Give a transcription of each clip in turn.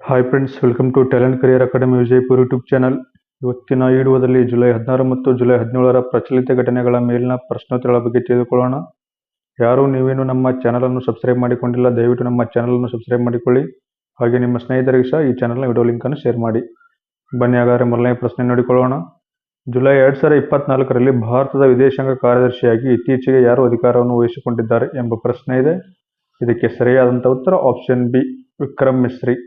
Hi friends, welcome to talent career academy Vijayapura YouTube channel. ಇವತ್ತಿನ ಈ ವಿಡಿಯೋದಲ್ಲಿ ಜುಲೈ 16 ಮತ್ತು ಜುಲೈ 17ರ ಪ್ರಚಲಿತ ಘಟನೆಗಳ ಮೇಲಿನ ಪ್ರಶ್ನೋತ್ತರಗಳ ಬಗ್ಗೆ ತಿಳಿದುಕೊಳ್ಳೋಣ. ಯಾರು ನೀವೇನು ನಮ್ಮ ಚಾನಲನ್ನು ಸಬ್ಸ್ಕ್ರೈಬ್ ಮಾಡಿಕೊಂಡಿಲ್ಲ, ದಯವಿಟ್ಟು ನಮ್ಮ ಚಾನಲನ್ನು ಸಬ್ಸ್ಕ್ರೈಬ್ ಮಾಡಿಕೊಳ್ಳಿ. ಹಾಗೆ ನಿಮ್ಮ ಸ್ನೇಹಿತರಿಗೆ ಸಹ ಈ ಚಾನಲ್ನ ವಿಡಿಯೋ ಲಿಂಕನ್ನು ಶೇರ್ ಮಾಡಿ. ಬನ್ನಿ ಹಾಗಾದರೆ ಮೊದಲನೇ ಪ್ರಶ್ನೆ ನೋಡಿಕೊಳ್ಳೋಣ. ಜುಲೈ 2024ರಲ್ಲಿ ಭಾರತದ ವಿದೇಶಾಂಗ ಕಾರ್ಯದರ್ಶಿಯಾಗಿ ಇತ್ತೀಚೆಗೆ ಯಾರು ಅಧಿಕಾರವನ್ನು ವಹಿಸಿಕೊಂಡಿದ್ದಾರೆ ಎಂಬ ಪ್ರಶ್ನೆ ಇದೆ. ಇದಕ್ಕೆ ಸರಿಯಾದಂಥ ಉತ್ತರ ಆಪ್ಷನ್ ಬಿ, ವಿಕ್ರಮ್ ಮಿಸ್ರಿ.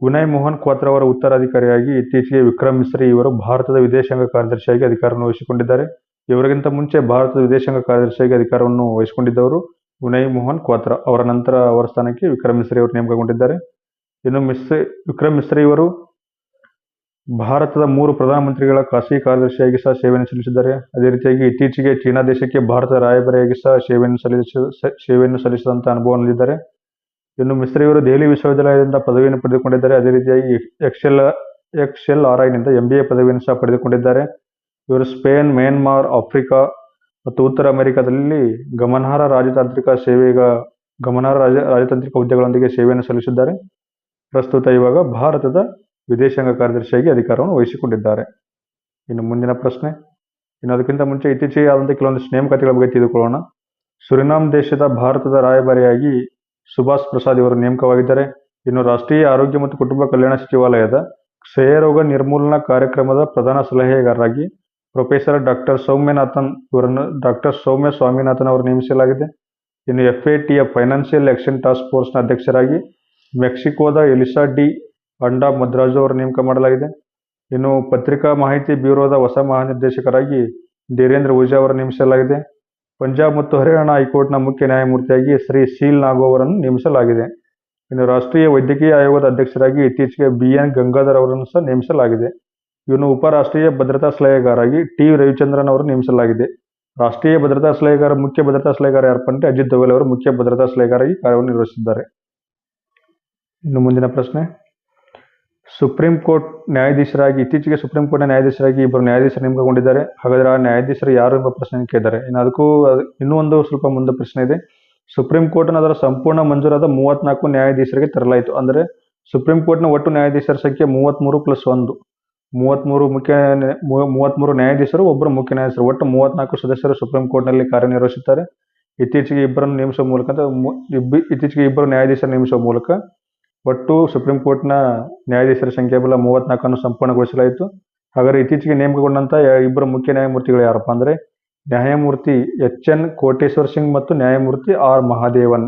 ವಿನಯ್ ಮೋಹನ್ ಕ್ವಾತ್ರ ಅವರ ಉತ್ತರಾಧಿಕಾರಿಯಾಗಿ ಇತ್ತೀಚೆಗೆ ವಿಕ್ರಮ್ ಮಿಸ್ರಿ ಇವರು ಭಾರತದ ವಿದೇಶಾಂಗ ಕಾರ್ಯದರ್ಶಿಯಾಗಿ ಅಧಿಕಾರವನ್ನು ವಹಿಸಿಕೊಂಡಿದ್ದಾರೆ. ಇವರಿಗಿಂತ ಮುಂಚೆ ಭಾರತದ ವಿದೇಶಾಂಗ ಕಾರ್ಯದರ್ಶಿಯಾಗಿ ಅಧಿಕಾರವನ್ನು ವಹಿಸಿಕೊಂಡಿದ್ದವರು ವಿನಯ್ ಮೋಹನ್ ಕ್ವಾತ್ರ. ಅವರ ನಂತರ ಅವರ ಸ್ಥಾನಕ್ಕೆ ವಿಕ್ರಮ್ ಮಿಸ್ರಿ ಅವರು ನೇಮಕಗೊಂಡಿದ್ದಾರೆ. ಇನ್ನು ವಿಕ್ರಮ್ ಮಿಸ್ರಿ ಇವರು ಭಾರತದ 3 ಪ್ರಧಾನಮಂತ್ರಿಗಳ ಖಾಸಗಿ ಕಾರ್ಯದರ್ಶಿಯಾಗಿ ಸಹ ಸೇವೆಯನ್ನು ಸಲ್ಲಿಸಿದ್ದಾರೆ. ಅದೇ ರೀತಿಯಾಗಿ ಇತ್ತೀಚೆಗೆ ಚೀನಾ ದೇಶಕ್ಕೆ ಭಾರತದ ರಾಯಭಾರಿಯಾಗಿ ಸಹ ಸೇವೆಯನ್ನು ಸಲ್ಲಿಸಿದಂಥ ಅನುಭವ ಹೊಂದಿದ್ದಾರೆ. ಇನ್ನು ಮಿಸ್ರಿ ಇವರು ದೆಹಲಿ ವಿಶ್ವವಿದ್ಯಾಲಯದಿಂದ ಪದವಿಯನ್ನು ಪಡೆದುಕೊಂಡಿದ್ದಾರೆ. ಅದೇ ರೀತಿಯಾಗಿ XLRIನಿಂದ MBA ಪದವಿಯನ್ನು ಸಹ ಪಡೆದುಕೊಂಡಿದ್ದಾರೆ. ಇವರು ಸ್ಪೇನ್, ಮ್ಯಾನ್ಮಾರ್, ಆಫ್ರಿಕಾ ಮತ್ತು ಉತ್ತರ ಅಮೆರಿಕಾದಲ್ಲಿ ಗಮನಾರ್ಹ ರಾಜತಾಂತ್ರಿಕ ಹುದ್ದೆಗಳೊಂದಿಗೆ ಸೇವೆಯನ್ನು ಸಲ್ಲಿಸಿದ್ದಾರೆ. ಪ್ರಸ್ತುತ ಇವಾಗ ಭಾರತದ ವಿದೇಶಾಂಗ ಕಾರ್ಯದರ್ಶಿಯಾಗಿ ಅಧಿಕಾರವನ್ನು ವಹಿಸಿಕೊಂಡಿದ್ದಾರೆ. ಇನ್ನು ಮುಂದಿನ ಪ್ರಶ್ನೆ. ಇನ್ನು ಅದಕ್ಕಿಂತ ಮುಂಚೆ ಇತ್ತೀಚೆಗೆ ಆದಂಥ ಕೆಲವೊಂದಿಷ್ಟು ನೇಮಕಾತಿಗಳ ಬಗ್ಗೆ ತಿಳಿದುಕೊಳ್ಳೋಣ. ಸುರಿನಾಮ್ ದೇಶದ ಭಾರತದ ರಾಯಭಾರಿಯಾಗಿ ಸುಭಾಷ್ ಪ್ರಸಾದ್ ಇವರು ನೇಮಕವಾಗಿದ್ದಾರೆ. ಇನ್ನು ರಾಷ್ಟ್ರೀಯ ಆರೋಗ್ಯ ಮತ್ತು ಕುಟುಂಬ ಕಲ್ಯಾಣ ಸಚಿವಾಲಯದ ಕ್ಷಯರೋಗ ನಿರ್ಮೂಲನಾ ಕಾರ್ಯಕ್ರಮದ ಪ್ರಧಾನ ಸಲಹೆಗಾರರಾಗಿ ಪ್ರೊಫೆಸರ್ ಡಾಕ್ಟರ್ ಸೌಮ್ಯ ಸ್ವಾಮಿನಾಥನ್ ಅವರು ನೇಮಿಸಲಾಗಿದೆ. ಇನ್ನು FATF ಫೈನಾನ್ಷಿಯಲ್ ಆಕ್ಷನ್ ಟಾಸ್ಕ್ ಫೋರ್ಸ್ನ ಅಧ್ಯಕ್ಷರಾಗಿ ಮೆಕ್ಸಿಕೋದ ಎಲಿಸಾ ಡಿ ಅಂಡಾ ಮದ್ರಾಜು ಅವರು ನೇಮಕ ಮಾಡಲಾಗಿದೆ. ಇನ್ನು ಪತ್ರಿಕಾ ಮಾಹಿತಿ ಬ್ಯೂರೋದ ಹೊಸ ಮಹಾನಿರ್ದೇಶಕರಾಗಿ ಧೀರೇಂದ್ರ ಓಜಾ ಅವರು ನೇಮಿಸಲಾಗಿದೆ. ಪಂಜಾಬ್ ಮತ್ತು ಹರಿಯಾಣ ಹೈಕೋರ್ಟ್ನ ಮುಖ್ಯ ನ್ಯಾಯಮೂರ್ತಿಯಾಗಿ ಶ್ರೀ ಸೀಲ್ ನಾಗೋ ಅವರನ್ನು ನೇಮಿಸಲಾಗಿದೆ. ಇನ್ನು ರಾಷ್ಟ್ರೀಯ ವೈದ್ಯಕೀಯ ಆಯೋಗದ ಅಧ್ಯಕ್ಷರಾಗಿ ಇತ್ತೀಚೆಗೆ BN ಗಂಗಾಧರ್ ಅವರನ್ನು ಸಹ ನೇಮಿಸಲಾಗಿದೆ. ಇನ್ನು ಉಪರಾಷ್ಟ್ರೀಯ ಭದ್ರತಾ ಸಲಹೆಗಾರಾಗಿ T ರವಿಚಂದ್ರನ್ ಅವರು ನೇಮಿಸಲಾಗಿದೆ. ರಾಷ್ಟ್ರೀಯ ಭದ್ರತಾ ಸಲಹೆಗಾರ ಮುಖ್ಯ ಭದ್ರತಾ ಸಲಹೆಗಾರ ಯಾರಪ್ಪ ಅಂದರೆ ಅಜಿತ್ ದೋವಲ್ ಅವರು ಮುಖ್ಯ ಭದ್ರತಾ ಸಲಹೆಗಾರಾಗಿ ಕಾರ್ಯವನ್ನು ನಿರ್ವಹಿಸಿದ್ದಾರೆ. ಇನ್ನು ಮುಂದಿನ ಪ್ರಶ್ನೆ. ಸುಪ್ರೀಂ ಕೋರ್ಟ್ ನ್ಯಾಯಾಧೀಶರಾಗಿ ಇತ್ತೀಚೆಗೆ ಸುಪ್ರೀಂ ಕೋರ್ಟ್ನ ನ್ಯಾಯಾಧೀಶರಾಗಿ ಇಬ್ಬರು ನ್ಯಾಯಾಧೀಶರು ನೇಮಕಗೊಂಡಿದ್ದಾರೆ. ಹಾಗಾದರೆ ಆ ನ್ಯಾಯಾಧೀಶರು ಯಾರು ಎಂಬ ಪ್ರಶ್ನೆ ಕೇಳಿದ್ದಾರೆ. ಇನ್ನು ಅದಕ್ಕೂ ಇನ್ನೂ ಒಂದು ಸ್ವಲ್ಪ ಮುಂದೆ ಪ್ರಶ್ನೆ ಇದೆ. ಸುಪ್ರೀಂ ಕೋರ್ಟ್ನ ಅದರ ಸಂಪೂರ್ಣ ಮಂಜೂರಾದ 34 ನ್ಯಾಯಾಧೀಶರಿಗೆ ತರಲಾಯಿತು. ಅಂದರೆ ಸುಪ್ರೀಂ ಕೋರ್ಟ್ನ ಒಟ್ಟು ನ್ಯಾಯಾಧೀಶರ ಸಂಖ್ಯೆ 33 + 1. 33 ನ್ಯಾಯಾಧೀಶರು, ಒಬ್ಬರು ಮುಖ್ಯ ನ್ಯಾಯಾಧೀಶರು, ಒಟ್ಟು 34 ಸದಸ್ಯರು ಸುಪ್ರೀಂ ಕೋರ್ಟ್ನಲ್ಲಿ ಕಾರ್ಯನಿರ್ವಹಿಸುತ್ತಾರೆ. ಇತ್ತೀಚೆಗೆ ಇಬ್ಬರು ನ್ಯಾಯಾಧೀಶರು ನೇಮಿಸುವ ಮೂಲಕ ಒಟ್ಟು ಸುಪ್ರೀಂ ಕೋರ್ಟ್ನ ನ್ಯಾಯಾಧೀಶರ ಸಂಖ್ಯೆ ಬಲ 34 ಸಂಪೂರ್ಣಗೊಳಿಸಲಾಯಿತು. ಹಾಗಾದರೆ ಇತ್ತೀಚೆಗೆ ನೇಮಕಗೊಂಡಂಥ ಇಬ್ಬರು ಮುಖ್ಯ ನ್ಯಾಯಮೂರ್ತಿಗಳು ಯಾರಪ್ಪ ಅಂದರೆ ನ್ಯಾಯಮೂರ್ತಿ HN ಕೋಟೇಶ್ವರ್ ಸಿಂಗ್ ಮತ್ತು ನ್ಯಾಯಮೂರ್ತಿ R ಮಹಾದೇವನ್.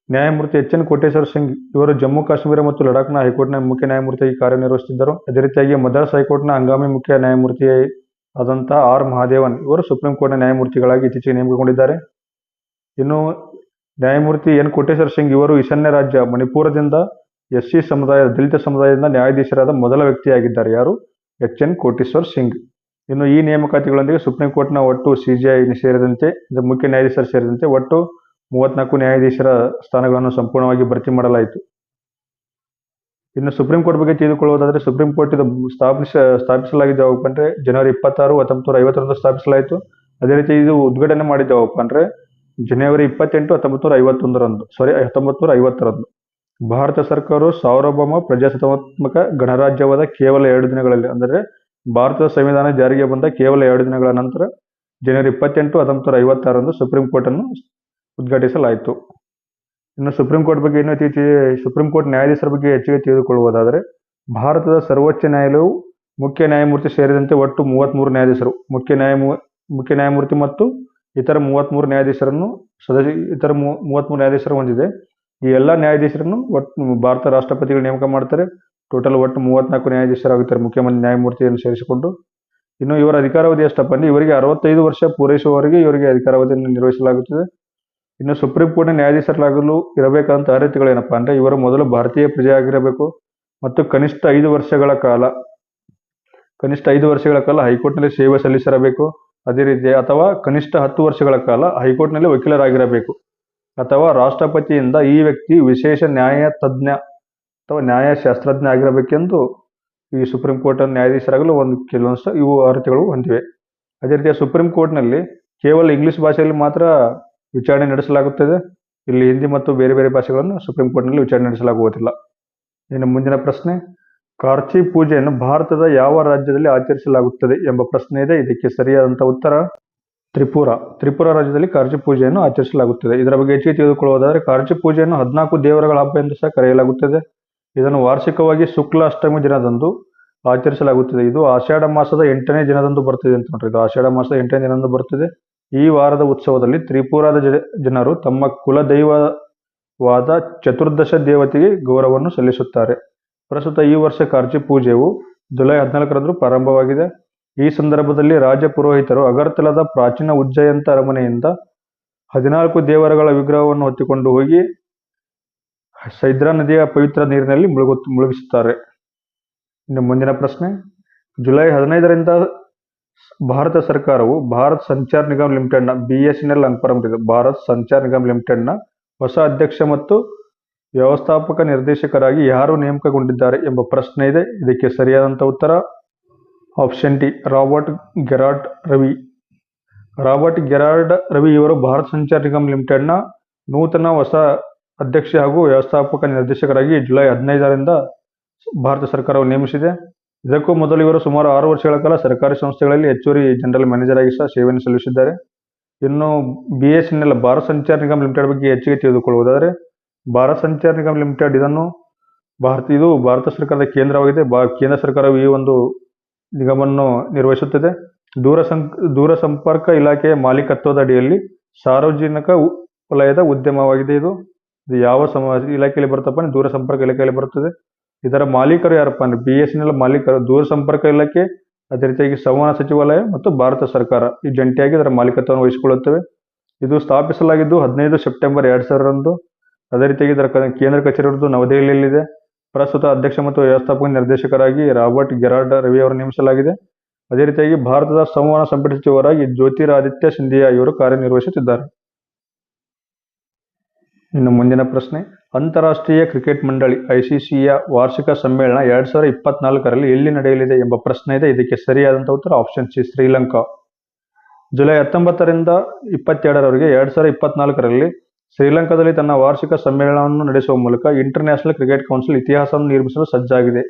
ನ್ಯಾಯಮೂರ್ತಿ HN ಕೋಟೇಶ್ವರ್ ಸಿಂಗ್ ಇವರು ಜಮ್ಮು ಕಾಶ್ಮೀರ ಮತ್ತು ಲಡಾಖ್ನ ಹೈಕೋರ್ಟ್ನ ಮುಖ್ಯ ನ್ಯಾಯಮೂರ್ತಿಯಾಗಿ ಕಾರ್ಯನಿರ್ವಹಿಸುತ್ತಿದ್ದರು. ಅದೇ ರೀತಿಯಾಗಿ ಮದ್ರಾಸ್ ಹೈಕೋರ್ಟ್ನ ಹಂಗಾಮಿ ಮುಖ್ಯ ನ್ಯಾಯಮೂರ್ತಿ ಆದಂಥ R ಮಹಾದೇವನ್ ಇವರು ಸುಪ್ರೀಂ ಕೋರ್ಟ್ನ ನ್ಯಾಯಮೂರ್ತಿಗಳಾಗಿ ಇತ್ತೀಚೆಗೆ ನೇಮಕಗೊಂಡಿದ್ದಾರೆ. ಇನ್ನು ನ್ಯಾಯಮೂರ್ತಿ N ಕೋಟೇಶ್ವರ್ ಸಿಂಗ್ ಇವರು ಈಶಾನ್ಯ ರಾಜ್ಯ ಮಣಿಪುರದಿಂದ SC ದಲಿತ ಸಮುದಾಯದಿಂದ ನ್ಯಾಯಾಧೀಶರಾದ ಮೊದಲ ವ್ಯಕ್ತಿಯಾಗಿದ್ದಾರೆ. ಯಾರು? HN ಕೋಟೇಶ್ವರ್ ಸಿಂಗ್. ಇನ್ನು ಈ ನೇಮಕಾತಿಗಳೊಂದಿಗೆ ಸುಪ್ರೀಂ ಕೋರ್ಟ್ನ ಒಟ್ಟು CJI ಸೇರಿದಂತೆ ಮುಖ್ಯ ನ್ಯಾಯಾಧೀಶರು ಸೇರಿದಂತೆ ಒಟ್ಟು 34 ನ್ಯಾಯಾಧೀಶರ ಸ್ಥಾನಗಳನ್ನು ಸಂಪೂರ್ಣವಾಗಿ ಭರ್ತಿ ಮಾಡಲಾಯಿತು. ಇನ್ನು ಸುಪ್ರೀಂ ಕೋರ್ಟ್ ಬಗ್ಗೆ ತಿಳಿದುಕೊಳ್ಳುವುದಾದರೆ ಸುಪ್ರೀಂ ಕೋರ್ಟ್ ಇದು ಸ್ಥಾಪಿಸಲಾಗಿದ್ದು ಯಾವಪ್ಪ ಅಂದರೆ ಜನವರಿ 26, 1950 ಸ್ಥಾಪಿಸಲಾಯಿತು. ಅದೇ ರೀತಿ ಇದು ಉದ್ಘಾಟನೆ ಮಾಡಿದ್ದು ಯಾವಪ್ಪ ಅಂದರೆ ಜನವರಿ 28, 1950ರಂದು. ಭಾರತ ಸರ್ಕಾರವು ಸಾರ್ವಭೌಮ ಪ್ರಜಾಸತ್ತಾತ್ಮಕ ಗಣರಾಜ್ಯವಾದ ಕೇವಲ 2 ದಿನಗಳಲ್ಲಿ, ಅಂದರೆ ಭಾರತದ ಸಂವಿಧಾನ ಜಾರಿಗೆ ಬಂದ ಕೇವಲ 2 ದಿನಗಳ ನಂತರ ಜನವರಿ 28, 1956ರಂದು ಸುಪ್ರೀಂ ಕೋರ್ಟನ್ನು ಉದ್ಘಾಟಿಸಲಾಯಿತು. ಇನ್ನು ಸುಪ್ರೀಂ ಕೋರ್ಟ್ ಬಗ್ಗೆ ಸುಪ್ರೀಂ ಕೋರ್ಟ್ ನ್ಯಾಯಾಧೀಶರ ಬಗ್ಗೆ ಹೆಚ್ಚಿಗೆ ತಿಳಿದುಕೊಳ್ಳುವುದಾದರೆ ಭಾರತದ ಸರ್ವೋಚ್ಚ ನ್ಯಾಯಾಲಯವು ಮುಖ್ಯ ನ್ಯಾಯಮೂರ್ತಿ ಸೇರಿದಂತೆ ಒಟ್ಟು 33 ನ್ಯಾಯಾಧೀಶರು, ಮುಖ್ಯ ನ್ಯಾಯಮೂರ್ತಿ ಮತ್ತು ಇತರ 33 ನ್ಯಾಯಾಧೀಶರು ಹೊಂದಿದೆ. ಈ ಎಲ್ಲ ನ್ಯಾಯಾಧೀಶರನ್ನು ಒಟ್ಟು ಭಾರತ ರಾಷ್ಟ್ರಪತಿಗಳು ನೇಮಕ ಮಾಡ್ತಾರೆ. ಟೋಟಲ್ ಒಟ್ಟು 34 ನ್ಯಾಯಾಧೀಶರಾಗುತ್ತಾರೆ, ಮುಖ್ಯಮಂತ್ರಿ ನ್ಯಾಯಮೂರ್ತಿಯನ್ನು ಸೇರಿಸಿಕೊಂಡು. ಇನ್ನು ಇವರ ಅಧಿಕಾರಾವಧಿ ಎಷ್ಟಪ್ಪ ಅಂದರೆ ಇವರಿಗೆ 65 ವರ್ಷ ಪೂರೈಸುವವರೆಗೆ ಇವರಿಗೆ ಅಧಿಕಾರಾವಧಿಯನ್ನು ನಿರ್ವಹಿಸಲಾಗುತ್ತದೆ. ಇನ್ನು ಸುಪ್ರೀಂ ಕೋರ್ಟ್ನ ನ್ಯಾಯಾಧೀಶರಾಗಲು ಇರಬೇಕಾದಂಥ ಅರ್ಹತೆಗಳೇನಪ್ಪ ಅಂದರೆ ಇವರು ಮೊದಲು ಭಾರತೀಯ ಪ್ರಜೆ ಆಗಿರಬೇಕು ಮತ್ತು ಕನಿಷ್ಠ 5 ವರ್ಷಗಳ ಕಾಲ ಹೈಕೋರ್ಟ್ನಲ್ಲಿ ಸೇವೆ ಸಲ್ಲಿಸಿರಬೇಕು. ಅದೇ ರೀತಿ ಅಥವಾ ಕನಿಷ್ಠ 10 ವರ್ಷಗಳ ಕಾಲ ಹೈಕೋರ್ಟ್ನಲ್ಲಿ ವಕೀಲರಾಗಿರಬೇಕು. ಅಥವಾ ರಾಷ್ಟ್ರಪತಿಯಿಂದ ಈ ವ್ಯಕ್ತಿ ವಿಶೇಷ ನ್ಯಾಯ ತಜ್ಞ ಅಥವಾ ನ್ಯಾಯಶಾಸ್ತ್ರಜ್ಞ ಆಗಿರಬೇಕೆಂದು ಈ ಸುಪ್ರೀಂ ಕೋರ್ಟ್ ನ್ಯಾಯಾಧೀಶರಾಗಲು ಕೆಲವೊಂದು ಇವು ಅರ್ಹತೆಗಳು ಹೊಂದಿವೆ. ಅದೇ ರೀತಿಯ ಸುಪ್ರೀಂ ಕೋರ್ಟ್ನಲ್ಲಿ ಕೇವಲ ಇಂಗ್ಲಿಷ್ ಭಾಷೆಯಲ್ಲಿ ಮಾತ್ರ ವಿಚಾರಣೆ ನಡೆಸಲಾಗುತ್ತದೆ. ಇಲ್ಲಿ ಹಿಂದಿ ಮತ್ತು ಬೇರೆ ಬೇರೆ ಭಾಷೆಗಳನ್ನು ಸುಪ್ರೀಂ ಕೋರ್ಟ್ನಲ್ಲಿ ವಿಚಾರಣೆ ನಡೆಸಲಾಗುವುದಿಲ್ಲ. ಇನ್ನು ಮುಂದಿನ ಪ್ರಶ್ನೆ, ಕಾರ್ಚಿ ಪೂಜೆಯನ್ನು ಭಾರತದ ಯಾವ ರಾಜ್ಯದಲ್ಲಿ ಆಚರಿಸಲಾಗುತ್ತದೆ ಎಂಬ ಪ್ರಶ್ನೆ ಇದೆ. ಇದಕ್ಕೆ ಸರಿಯಾದಂಥ ಉತ್ತರ ತ್ರಿಪುರಾ ರಾಜ್ಯದಲ್ಲಿ ಕಾರ್ಚಿ ಪೂಜೆಯನ್ನು ಆಚರಿಸಲಾಗುತ್ತದೆ. ಇದರ ಬಗ್ಗೆ ಹೆಚ್ಚಿಗೆ ತಿಳಿದುಕೊಳ್ಳುವುದಾದರೆ, ಕಾರ್ಚಿ ಪೂಜೆಯನ್ನು 14 ದೇವರುಗಳ ಹಬ್ಬ ಎಂದು ಸಹ ಕರೆಯಲಾಗುತ್ತದೆ. ಇದನ್ನು ವಾರ್ಷಿಕವಾಗಿ ಶುಕ್ಲ ಅಷ್ಟಮಿ ದಿನದಂದು ಆಚರಿಸಲಾಗುತ್ತದೆ. ಇದು ಆಷಾಢ ಮಾಸದ 8ನೇ ದಿನದಂದು ಬರ್ತದೆ ಅಂತ ನೋಡ್ರಿ. ಇದು ಆಷಾಢ ಮಾಸದ 8ನೇ ದಿನದಂದು ಬರ್ತದೆ. ಈ ವಾರದ ಉತ್ಸವದಲ್ಲಿ ತ್ರಿಪುರಾದ ಜನರು ತಮ್ಮ ಕುಲದೈವವಾದ ಚತುರ್ದಶ ದೇವತೆಗೆ ಗೌರವವನ್ನು ಸಲ್ಲಿಸುತ್ತಾರೆ. ಪ್ರಸ್ತುತ ಈ ವರ್ಷ ಕಾರ್ಚಿ ಪೂಜೆಯು ಜುಲೈ 14ರಂದು ಪ್ರಾರಂಭವಾಗಿದೆ. ಈ ಸಂದರ್ಭದಲ್ಲಿ ರಾಜ ಪುರೋಹಿತರು ಅಗರ್ತಲಾದ ಪ್ರಾಚೀನ ಉಜ್ಜಯಂತ ಅರಮನೆಯಿಂದ 14 ದೇವರುಗಳ ವಿಗ್ರಹವನ್ನು ಹೊತ್ತುಕೊಂಡು ಹೋಗಿ ಸೈದ್ರಾ ನದಿಯ ಪವಿತ್ರ ನೀರಿನಲ್ಲಿ ಮುಳುಗಿಸುತ್ತಾರೆ. ಇನ್ನು ಮುಂದಿನ ಪ್ರಶ್ನೆ, ಜುಲೈ 15ರಿಂದ ಭಾರತ ಸರ್ಕಾರವು ಭಾರತ್ ಸಂಚಾರ್ ನಿಗಮ್ ಲಿಮಿಟೆಡ್ನ BSNL ಅನ್ಪರಂಬಿದೆ ಭಾರತ್ ಸಂಚಾರ್ ನಿಗಮ್ ಲಿಮಿಟೆಡ್ನ ಹೊಸ ಅಧ್ಯಕ್ಷ ಮತ್ತು ವ್ಯವಸ್ಥಾಪಕ ನಿರ್ದೇಶಕರಾಗಿ ಯಾರು ನೇಮಕಗೊಂಡಿದ್ದಾರೆ ಎಂಬ ಪ್ರಶ್ನೆ ಇದೆ. ಇದಕ್ಕೆ ಸರಿಯಾದಂಥ ಉತ್ತರ option D, Robert Gerard Ravi ಇವರು ಭಾರತ್ ಸಂಚಾರ್ ನಿಗಮ್ ಲಿಮಿಟೆಡ್ನ ನೂತನ ಹೊಸ ಅಧ್ಯಕ್ಷ ಹಾಗೂ ವ್ಯವಸ್ಥಾಪಕ ನಿರ್ದೇಶಕರಾಗಿ ಜುಲೈ 15ರಿಂದ ಭಾರತ ಸರ್ಕಾರವು ನೇಮಿಸಿದೆ. ಇದಕ್ಕೂ ಮೊದಲು ಇವರು ಸುಮಾರು 6 ವರ್ಷಗಳ ಕಾಲ ಸರ್ಕಾರಿ ಸಂಸ್ಥೆಗಳಲ್ಲಿ ಹೆಚ್ಚುವರಿ ಜನರಲ್ ಮ್ಯಾನೇಜರ್ ಆಗಿ ಸಹ ಸೇವೆಯನ್ನು ಸಲ್ಲಿಸಿದ್ದಾರೆ. ಇನ್ನು BSNL ಭಾರತ್ ಸಂಚಾರ್ ನಿಗಮ್ ಲಿಮಿಟೆಡ್ ಬಗ್ಗೆ ಹೆಚ್ಚಿಗೆ ತಿಳಿದುಕೊಳ್ಳುವುದಾದರೆ, ಭಾರತ್ ಸಂಚಾರ್ ನಿಗಮ್ ಲಿಮಿಟೆಡ್ ಇದು ಭಾರತ ಸರ್ಕಾರದ ಕೇಂದ್ರವಾಗಿದೆ. ಕೇಂದ್ರ ಸರ್ಕಾರವು ಈ ಒಂದು ನಿಗಮವನ್ನು ನಿರ್ವಹಿಸುತ್ತದೆ. ದೂರ ಸಂಪರ್ಕ ಇಲಾಖೆಯ ಮಾಲೀಕತ್ವದ ಅಡಿಯಲ್ಲಿ ಸಾರ್ವಜನಿಕ ವಲಯದ ಉದ್ಯಮವಾಗಿದೆ. ಇದು ಯಾವ ಇಲಾಖೆಯಲ್ಲಿ ಬರುತ್ತಪ್ಪ ಅಂದ್ರೆ ದೂರ ಸಂಪರ್ಕ ಇಲಾಖೆಯಲ್ಲಿ ಬರುತ್ತದೆ. ಇದರ ಮಾಲೀಕರು ಯಾರಪ್ಪ ಅಂದ್ರೆ BSNL ಮಾಲೀಕರು ದೂರ ಸಂಪರ್ಕ ಇಲಾಖೆ, ಅದೇ ರೀತಿಯಾಗಿ ಸಂವಹನ ಸಚಿವಾಲಯ ಮತ್ತು ಭಾರತ ಸರ್ಕಾರ ಈ ಜಂಟಿಯಾಗಿ ಇದರ ಮಾಲೀಕತ್ವವನ್ನು ವಹಿಸಿಕೊಳ್ಳುತ್ತವೆ. ಇದು ಸ್ಥಾಪಿಸಲಾಗಿದ್ದು 15 ಸೆಪ್ಟೆಂಬರ್ 2000ರಂದು. ಅದೇ ರೀತಿಯಾಗಿ ಇದರ ಕೇಂದ್ರ ಕಚೇರಿ ಇರುವುದು ನವದೆಹಲಿಯಲ್ಲಿದೆ. ಪ್ರಸ್ತುತ ಅಧ್ಯಕ್ಷ ಮತ್ತು ವ್ಯವಸ್ಥಾಪಕ ನಿರ್ದೇಶಕರಾಗಿ ರಾಬರ್ಟ್ ಗೆರಾರ್ಡ್ ರವಿ ಅವರು ನೇಮಿಸಲಾಗಿದೆ. ಅದೇ ರೀತಿಯಾಗಿ ಭಾರತದ ಸಂವಹನ ಸಂಪುಟ ಸಚಿವರಾಗಿ ಜ್ಯೋತಿರಾದಿತ್ಯ ಸಿಂಧಿಯಾ ಇವರು ಕಾರ್ಯನಿರ್ವಹಿಸುತ್ತಿದ್ದಾರೆ. ಇನ್ನು ಮುಂದಿನ ಪ್ರಶ್ನೆ, ಅಂತಾರಾಷ್ಟ್ರೀಯ ಕ್ರಿಕೆಟ್ ಮಂಡಳಿ ICCಯ ವಾರ್ಷಿಕ ಸಮ್ಮೇಳನ 2024ರಲ್ಲಿ ಎಲ್ಲಿ ನಡೆಯಲಿದೆ ಎಂಬ ಪ್ರಶ್ನೆ ಇದೆ. ಇದಕ್ಕೆ ಸರಿಯಾದಂಥ ಉತ್ತರ ಆಪ್ಷನ್ ಸಿ, ಶ್ರೀಲಂಕಾ. ಜುಲೈ 19ರಿಂದ 22ರವರೆಗೆ 2024ರಲ್ಲಿ ಶ್ರೀಲಂಕಾದಲ್ಲಿ ತನ್ನ ವಾರ್ಷಿಕ ಸಮ್ಮೇಳನವನ್ನು ನಡೆಸುವ ಮೂಲಕ ಇಂಟರ್ನ್ಯಾಷನಲ್ ಕ್ರಿಕೆಟ್ ಕೌನ್ಸಿಲ್ ಇತಿಹಾಸವನ್ನು ನಿರ್ಮಿಸಲು ಸಜ್ಜಾಗಿದೆ.